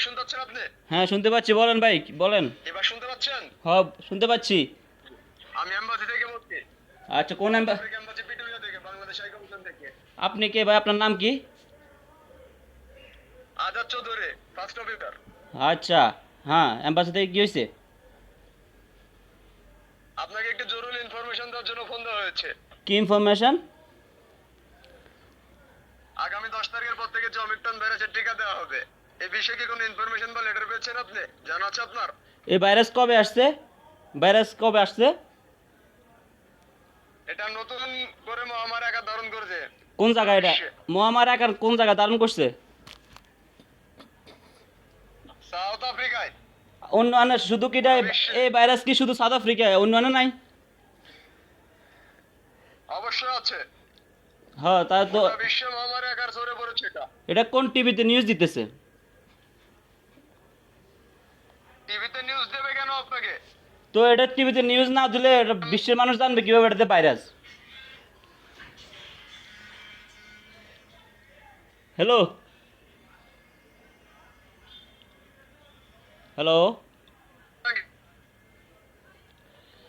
শুনতে পাচ্ছেন আপনি? হ্যাঁ শুনতে পাচ্ছি, বলেন ভাই বলেন। এবার শুনতে পাচ্ছেন? হ্যাঁ শুনতে পাচ্ছি। আমি এমবাসি থেকে বলছি। আচ্ছা কোন সাউথ এম্বা আফ্রিকা এমবাসি পিটুরিয়া থেকে, বাংলাদেশ হাই কমিশন থেকে। আপনি কে ভাই, আপনার নাম কি? Azad Chowdhury, first officer. আচ্ছা, হ্যাঁ এম্বাসি থেকে কি হয়েছে? আপনাকে একটি জরুরি ইনফরমেশন দেওয়ার জন্য ফোন দেওয়া হয়েছে। কি ইনফরমেশন? আগামী 10 তারিখের পর থেকে যে অমিক্রন ভাইরাসের টিকা দেওয়া হবে, এই বিষয়ে কি কোনো ইনফরমেশন বা লেটার পেয়েছেন আপনি? জানা আছে আপনার? এই ভাইরাস কবে আসছে? ভাইরাস কবে আসছে? এটা নতুন করে মহামারী আকার ধারণ করেছে। কোন জায়গায় এটা বিশ্বে। মহামারী আকার কোন জায়গায় ধারণ করছে? সাউথ আফ্রিকায়। অন্যান্য শুধু কি এটা, বিশ্বে। এই ভাইরাস কি শুধু সাউথ আফ্রিকায়, অন্যান্য নাই? অবশ্যই আছে। হ্যাঁ তা তো। গোটা বিশ্বে মহামারী আকার ছড়িয়ে পড়েছে এটা। এটা কোন টিভিতে নিউজ দিতেছে? টিভিতে নিউজ দেবে কেন আপনাকে? তো এটা টিভিতে নিউজ না দিলে এটা বিশ্বের মানুষ জানবে কিভাবে এটাতে ভাইরাস? হ্যালো হ্যালো,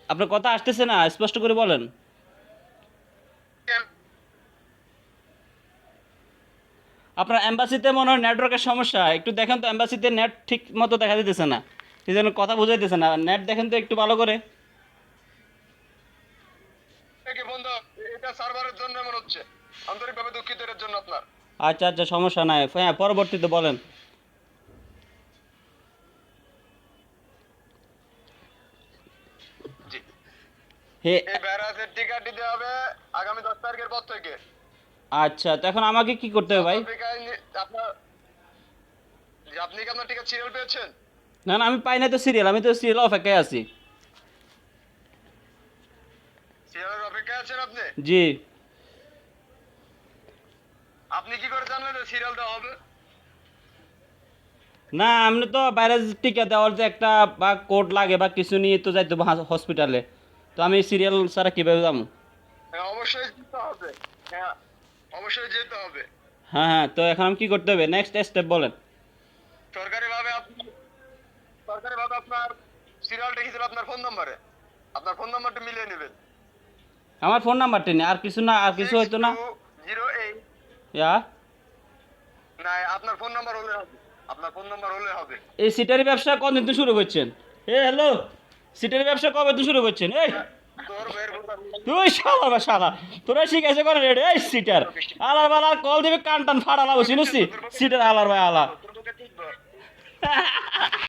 আপনার কথা আসতেছে না, স্পষ্ট করে বলেন। আপনার এম্বাসিতে মনে হয় নেটওয়ার্কের সমস্যা, একটু দেখেন তো, এম্বাসিতে নেট ঠিক মতো দেখা দিতেছে না, সেই জন্য কথা বুঝাইতেছে না। নেট দেখেন তো একটু ভালো করে। বন্ধ। এটা সার্ভারের জন্য এমন হচ্ছে। আন্তরিকভাবে দুঃখিত এর জন্য আপনার। আচ্ছা আচ্ছা, সমস্যা নাই, হ্যাঁ পরবর্তীতে বলেন। জি। হে, এই ভাইরাসের টিকা দিতে হবে আগামী 10 তারিখের পর থেকে। আচ্ছা তো এখন আমাকে কি করতে হবে ভাই? আফ্রিকায় আপনার, যে আপনি কি আপনার টিকা সিরিয়াল পেয়েছেন? না না, আমি পাই না তো সিরিয়াল, আমি তো সিরিয়াল অপেক্ষায় আছি। সিরিয়ালের অপেক্ষায় আছেন আপনি? জি। আপনি কি করে জানলেন যে সিরিয়াল দেওয়া হবে? না আমি তো ভাইরাস টিকা দেওয়ার যে একটা বা কোড লাগে বা কিছু নিয়ে তো যাইতে হসপিটালে, তো আমি সিরিয়াল ছাড়া কীভাবে যাবো? হ্যাঁ অবশ্যই যেতে হবে। হ্যাঁ অবশ্যই যেতে হবে। হ্যাঁ হ্যাঁ, তো এখন আমি কী করতে হবে, নেক্সট স্টেপ বলেন। সরকারিভাবে আপনি, সরকারিভাবে আপনার সিরিয়ালটা হিসেবে আপনার ফোন নম্বরে, আপনার ফোন নাম্বারটা মিলিয়ে নেবেন। আমার ফোন নাম্বারটি নেই, আর কিছু না, আর কিছু হয়তো না। 6208। ইয়া, না, আপনার ফোন নাম্বার হলে হবে। আপনার ফোন নাম্বার হলে হবে। এই সিটারি ব্যবসা কতদিন তো শুরু করছেন? হ্যালো, সিটারি ব্যবসা কবে তো শুরু করছেন? এই তোর ভাইয়ের তুই শালা বা শালা, তোরা শিখাইছে করে রে এই সিটার আলার বালার কল দিবে, কান টান ফাড়ালাবো চিনুসি সিটার আলার ভাই আলা। তোর